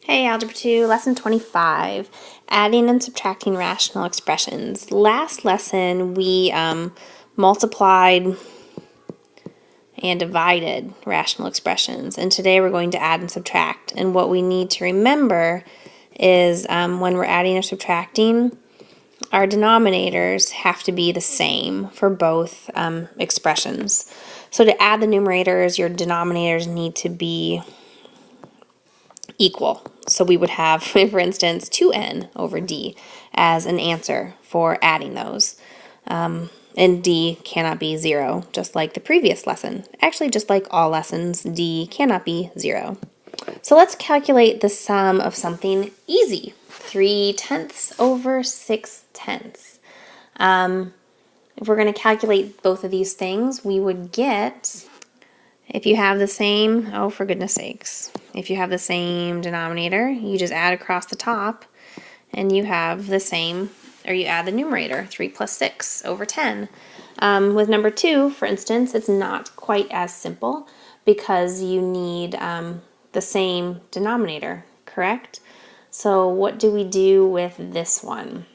Hey, Algebra 2, Lesson 25, Adding and Subtracting Rational Expressions. Last lesson, we multiplied and divided rational expressions, and today we're going to add and subtract. And what we need to remember is when we're adding or subtracting, our denominators have to be the same for both expressions. So to add the numerators, your denominators need to be equal. So we would have, for instance, 2n over d as an answer for adding those. And d cannot be 0, just like the previous lesson. Actually, just like all lessons, d cannot be 0. So let's calculate the sum of something easy. 3/10 over 6/10. If we're going to calculate both of these things, we would get, if you have the same, oh for goodness sakes, if you have the same denominator, you just add across the top and you have the same, or you add the numerator, 3 plus 6 over 10. With number 2, for instance, it's not quite as simple because you need the same denominator, correct? So what do we do with this one?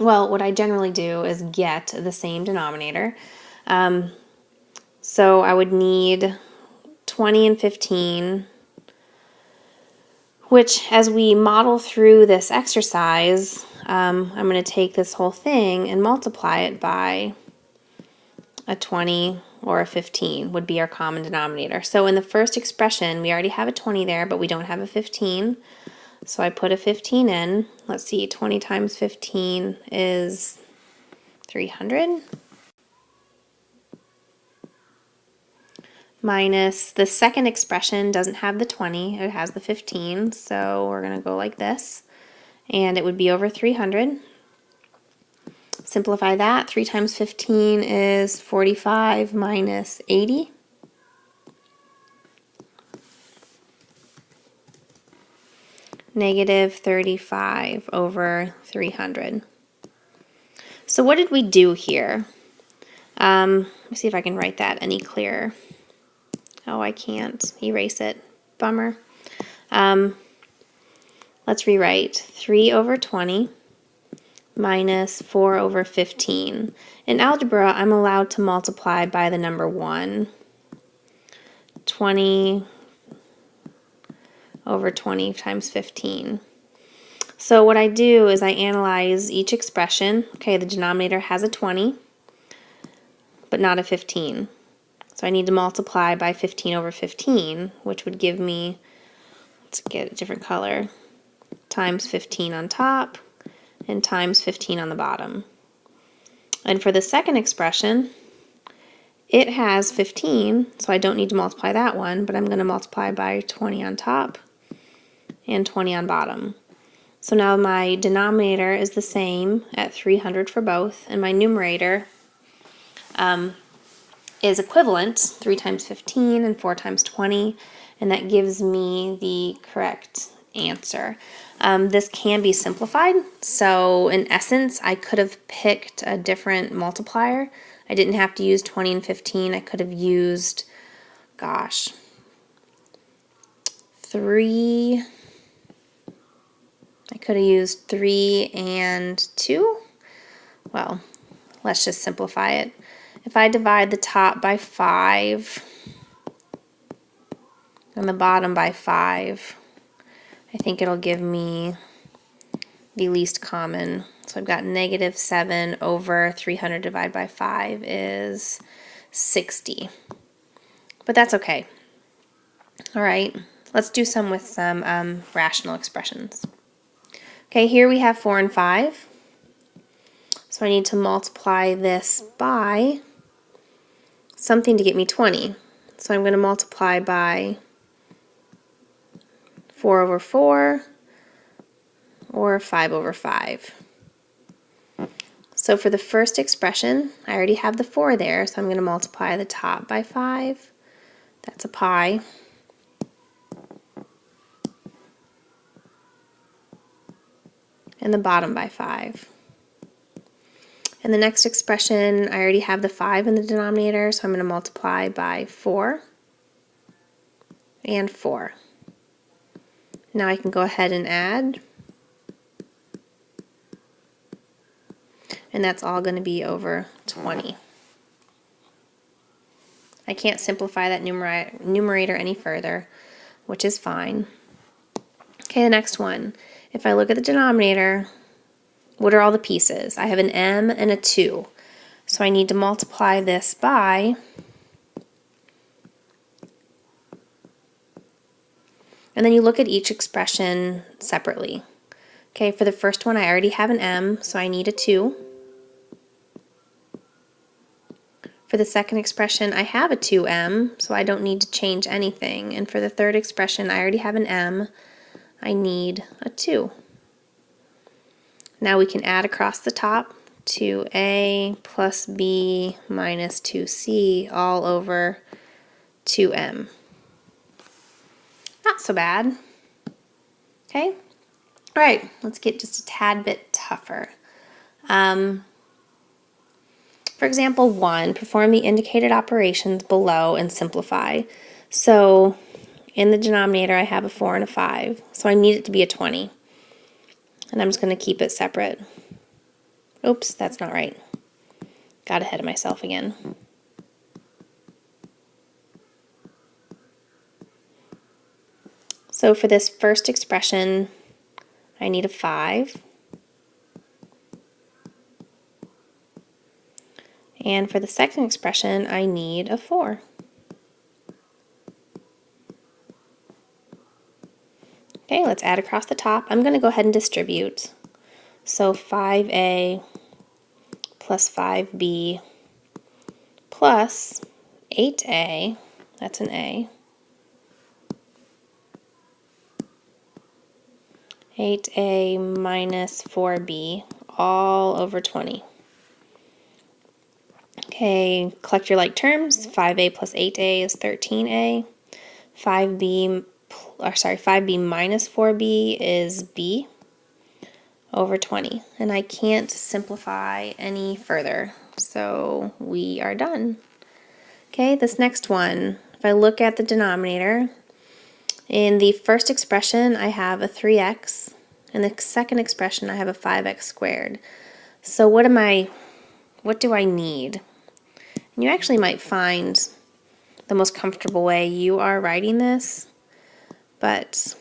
Well, what I generally do is get the same denominator. So I would need 20 and 15, which as we model through this exercise, I'm going to take this whole thing and multiply it by a 20 or a 15 would be our common denominator. So in the first expression, we already have a 20 there, but we don't have a 15. So I put a 15 in. Let's see, 20 times 15 is 300. Minus the second expression doesn't have the 20, it has the 15, so we're going to go like this, and it would be over 300. Simplify that. 3 times 15 is 45 minus 80. Negative 35 over 300. So what did we do here? Let me see if I can write that any clearer. Oh, I can't. Erase it. Bummer. Let's rewrite 3 over 20 minus 4 over 15. In algebra, I'm allowed to multiply by the number 1. 20 over 20 times 15. So what I do is I analyze each expression. Okay, the denominator has a 20, but not a 15. So I need to multiply by 15 over 15, which would give me, let's get a different color, times 15 on top and times 15 on the bottom. And for the second expression, it has 15, so I don't need to multiply that one, but I'm going to multiply by 20 on top and 20 on bottom. So now my denominator is the same at 300 for both, and my numerator is equivalent, 3 times 15 and 4 times 20, and that gives me the correct answer. This can be simplified, so in essence I could have picked a different multiplier. I didn't have to use 20 and 15. I could have used, gosh, 3. I could have used 3 and 2. Well, let's just simplify it. If I divide the top by 5 and the bottom by 5, I think it'll give me the least common. So I've got negative 7 over 300 divided by 5 is 60. But that's okay. All right, let's do some with some rational expressions. Okay, here we have 4 and 5. So I need to multiply this by something to get me 20. So I'm going to multiply by 4 over 4 or 5 over 5. So for the first expression, I already have the 4 there, so I'm going to multiply the top by 5. That's a pi. And the bottom by 5. And the next expression, I already have the 5 in the denominator, so I'm going to multiply by 4 and 4. Now I can go ahead and add. And that's all going to be over 20. I can't simplify that numerator any further, which is fine. Okay, the next one. If I look at the denominator, what are all the pieces? I have an m and a 2. So I need to multiply this by, and then you look at each expression separately. Okay, for the first one I already have an m, so I need a 2. For the second expression I have a 2m, so I don't need to change anything. And for the third expression I already have an m, I need a 2. Now we can add across the top 2a plus b minus 2c all over 2m. Not so bad. Okay? All right, let's get just a tad bit tougher. For example 1, perform the indicated operations below and simplify. So in the denominator I have a 4 and a 5, so I need it to be a 20. And I'm just going to keep it separate. Oops, that's not right. Got ahead of myself again. So for this first expression, I need a 5. And for the second expression, I need a 4. Okay, let's add across the top. I'm going to go ahead and distribute. So 5a plus 5b plus 8a, that's an a, 8a minus 4b, all over 20. Okay, collect your like terms. 5a plus 8a is 13a. 5b minus 4b is b over 20. And I can't simplify any further, so we are done. Okay, this next one, if I look at the denominator, in the first expression I have a 3x, in the second expression I have a 5x squared. So what do I need? And you actually might find the most comfortable way you are writing this, but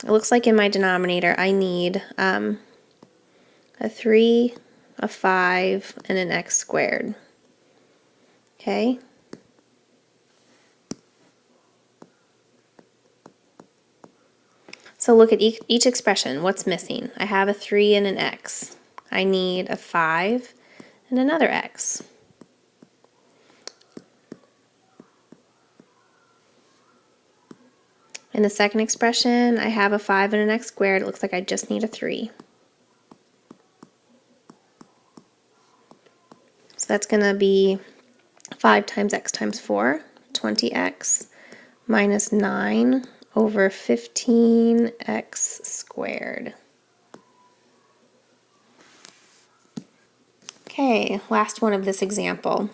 it looks like in my denominator I need a 3, a 5, and an x squared. Okay? So look at each expression. What's missing? I have a 3 and an x. I need a 5 and another x. In the second expression, I have a 5 and an x squared. It looks like I just need a 3. So that's going to be 5 times x times 4, 20x, minus 9 over 15x squared. Okay, last one of this example.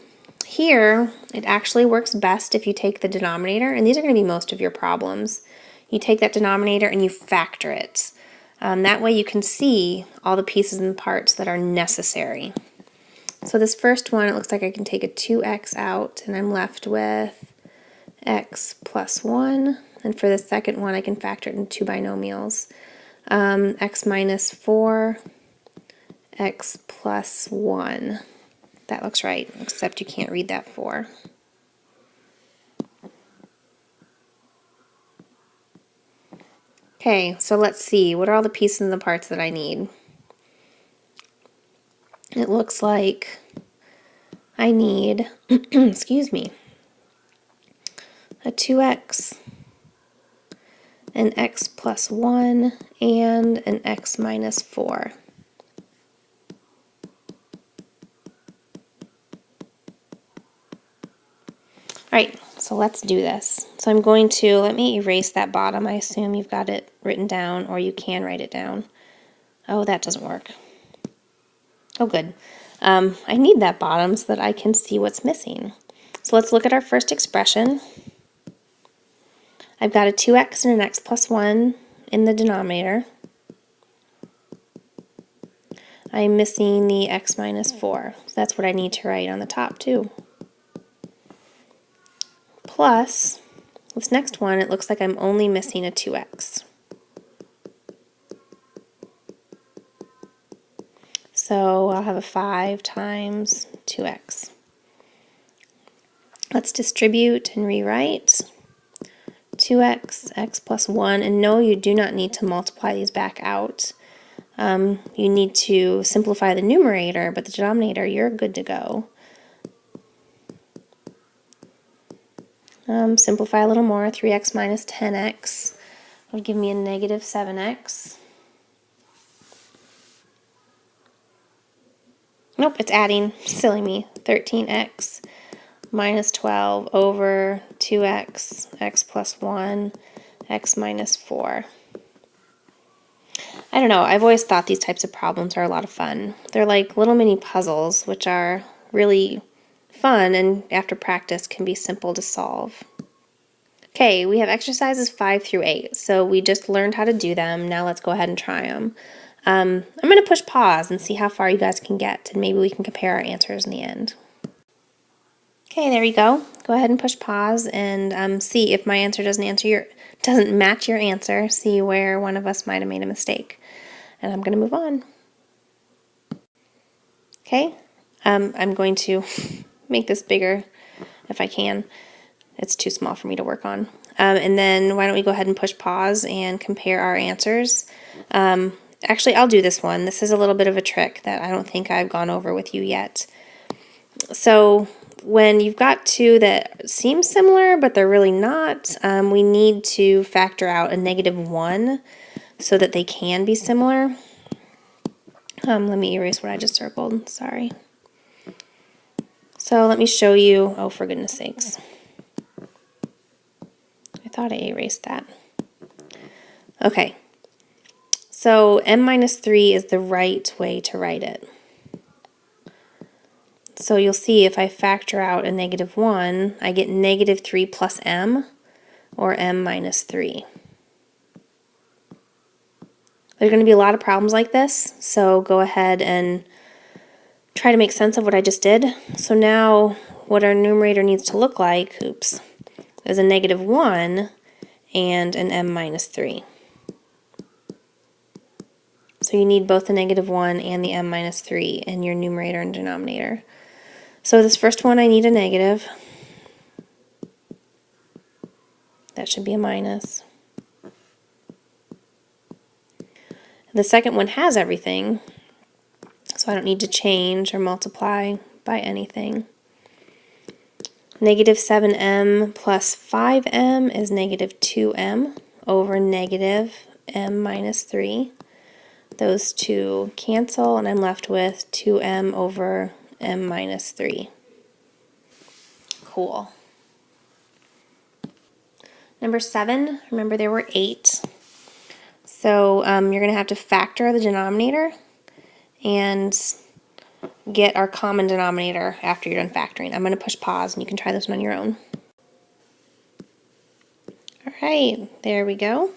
Here, it actually works best if you take the denominator, and these are going to be most of your problems. You take that denominator and you factor it. That way you can see all the pieces and parts that are necessary. So this first one, it looks like I can take a 2x out, and I'm left with x plus 1. And for the second one, I can factor it in two binomials. X minus 4, x plus 1. That looks right, except you can't read that 4. Okay, so let's see. What are all the pieces and the parts that I need? It looks like I need, excuse me, a 2x, an x plus 1, and an x minus 4. Alright, so let's do this. So I'm going to, let me erase that bottom. I assume you've got it written down, or you can write it down. Oh, that doesn't work. Oh, good. I need that bottom so that I can see what's missing. So let's look at our first expression. I've got a 2x and an x plus 1 in the denominator. I'm missing the x minus 4. So that's what I need to write on the top too. Plus, this next one, it looks like I'm only missing a 2x. So I'll have a 5 times 2x. Let's distribute and rewrite. 2x, x plus 1, and no, you do not need to multiply these back out. You need to simplify the numerator, but the denominator, you're good to go. Simplify a little more. 3x minus 10x would give me a negative 7x. Nope, it's adding. Silly me. 13x minus 12 over 2x, x plus 1, x minus 4. I don't know, I've always thought these types of problems are a lot of fun. They're like little mini puzzles, which are really fun and after practice can be simple to solve. Okay, we have exercises 5 through 8, so we just learned how to do them. Now let's go ahead and try them. I'm going to push pause and see how far you guys can get, and maybe we can compare our answers in the end. Okay, there we go. Go ahead and push pause and see if my answer doesn't match your answer. See where one of us might have made a mistake. And I'm going to move on. Okay, I'm going to make this bigger if I can. It's too small for me to work on. And then why don't we go ahead and push pause and compare our answers. Actually, I'll do this one. This is a little bit of a trick that I don't think I've gone over with you yet. So when you've got two that seem similar, but they're really not, we need to factor out a negative 1 so that they can be similar. Let me erase what I just circled. Sorry. So let me show you. Oh, for goodness sakes. I thought I erased that. Okay. So m minus 3 is the right way to write it. So you'll see if I factor out a negative 1, I get negative 3 plus m, or m minus 3. There are going to be a lot of problems like this, so go ahead and try to make sense of what I just did. So now what our numerator needs to look like, is a negative 1 and an m minus 3. So you need both the negative 1 and the m minus 3 in your numerator and denominator. So this first one I need a negative. That should be a minus. The second one has everything, so I don't need to change or multiply by anything. Negative 7m plus 5m is negative 2m over negative m minus 3. Those two cancel, and I'm left with 2m over m minus 3. Cool. Number 7, remember there were 8. So you're going to have to factor the denominator and get our common denominator after you're done factoring. I'm going to push pause and you can try this one on your own. Alright, there we go.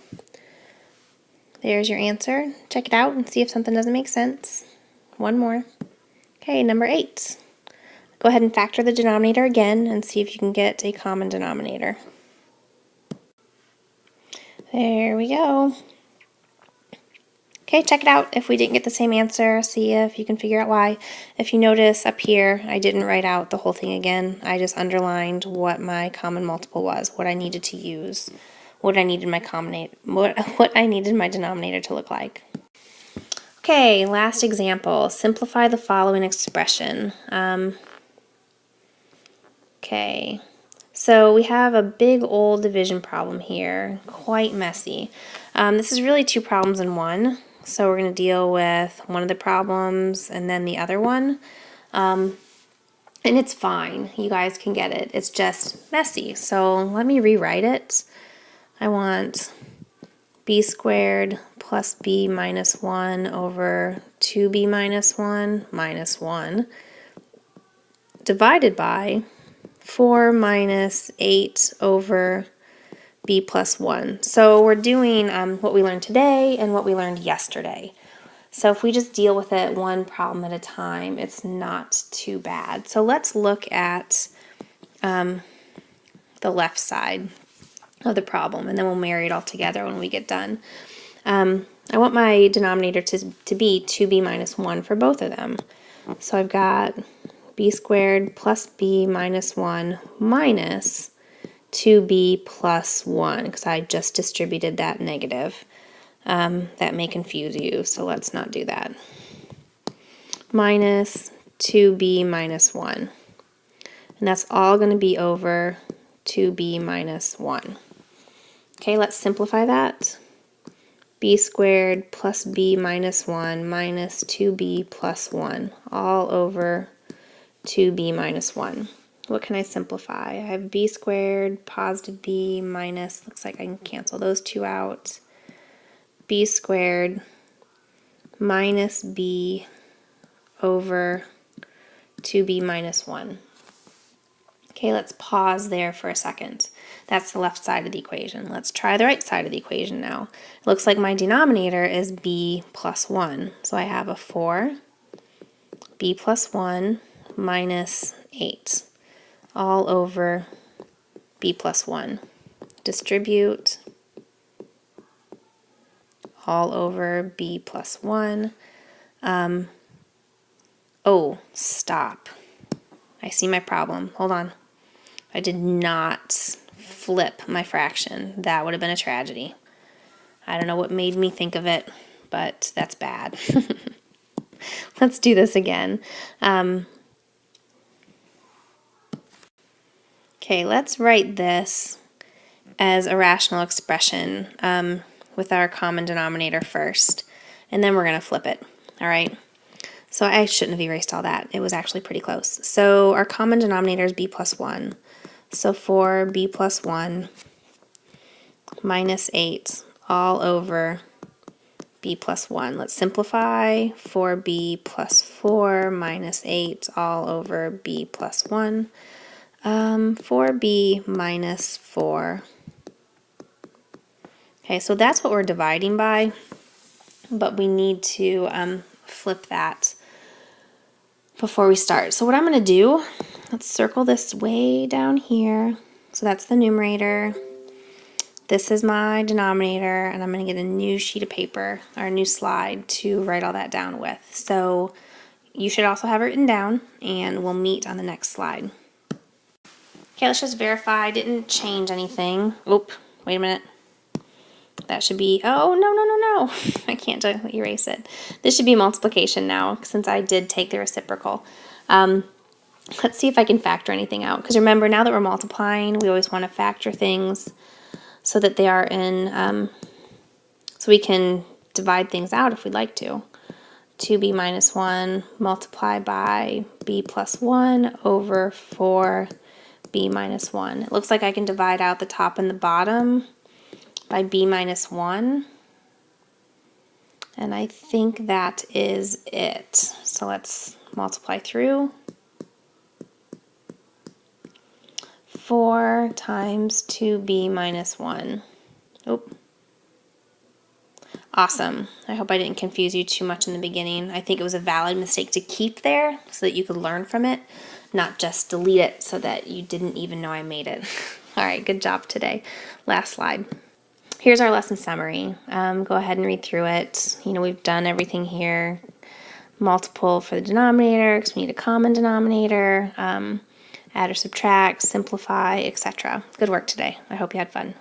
There's your answer. Check it out and see if something doesn't make sense. One more. Okay, number 8. Go ahead and factor the denominator again and see if you can get a common denominator. There we go. Okay, check it out. If we didn't get the same answer, see if you can figure out why. If you notice up here, I didn't write out the whole thing again. I just underlined what my common multiple was, what I needed to use, what I needed my denominator to look like. Okay, last example. Simplify the following expression. Okay, so we have a big old division problem here, quite messy. This is really two problems in one, so we're going to deal with one of the problems and then the other one. And it's fine, you guys can get it, it's just messy. So let me rewrite it. I want b squared plus b minus 1 over 2b minus 1 minus 1 divided by 4 minus 8 over b plus 1. So we're doing what we learned today and what we learned yesterday. So if we just deal with it one problem at a time, it's not too bad. So let's look at the left side of the problem, and then we'll marry it all together when we get done. I want my denominator to be 2b minus 1 for both of them. So I've got b squared plus b minus 1 minus 2b plus 1, because I just distributed that negative. That may confuse you, so let's not do that. Minus 2b minus 1. And that's all going to be over 2b minus 1. Okay, let's simplify that. B squared plus b minus 1 minus 2b plus 1, all over 2b minus 1. What can I simplify? I have b squared, positive b, minus, looks like I can cancel those two out. B squared minus b over 2b minus 1. Okay, let's pause there for a second. That's the left side of the equation. Let's try the right side of the equation now. It looks like my denominator is b plus 1. So I have a 4, b plus 1 minus 8, all over b plus 1. Distribute, all over b plus 1. Oh, stop. I see my problem. Hold on. I did not flip my fraction. That would have been a tragedy. I don't know what made me think of it, but that's bad. Let's do this again. Okay, let's write this as a rational expression with our common denominator first, and then we're going to flip it. All right. So I shouldn't have erased all that. It was actually pretty close. So our common denominator is b plus 1. So 4b plus 1 minus 8 all over b plus 1. Let's simplify. 4b plus 4 minus 8 all over b plus 1. 4b minus 4. Okay, so that's what we're dividing by, but we need to flip that before we start. So what I'm going to do, let's circle this way down here. So that's the numerator. This is my denominator, and I'm going to get a new sheet of paper or a new slide to write all that down with. So you should also have it written down, and we'll meet on the next slide. Okay, let's just verify I didn't change anything. Oop, wait a minute. That should be, oh, no. I can't erase it. This should be multiplication now, since I did take the reciprocal. Let's see if I can factor anything out. Because remember, now that we're multiplying, we always want to factor things so that they are in, so we can divide things out if we'd like to. 2b minus 1 multiplied by b plus 1 over 4b minus 1. It looks like I can divide out the top and the bottom by b minus 1, and I think that is it. So let's multiply through. 4 times 2b minus 1. Oop. Awesome. I hope I didn't confuse you too much in the beginning. I think it was a valid mistake to keep there so that you could learn from it, not just delete it so that you didn't even know I made it. All right, good job today. Last slide. Here's our lesson summary. Go ahead and read through it. You know, we've done everything here. Multiple for the denominator, because we need a common denominator, add or subtract, simplify, etc. Good work today. I hope you had fun.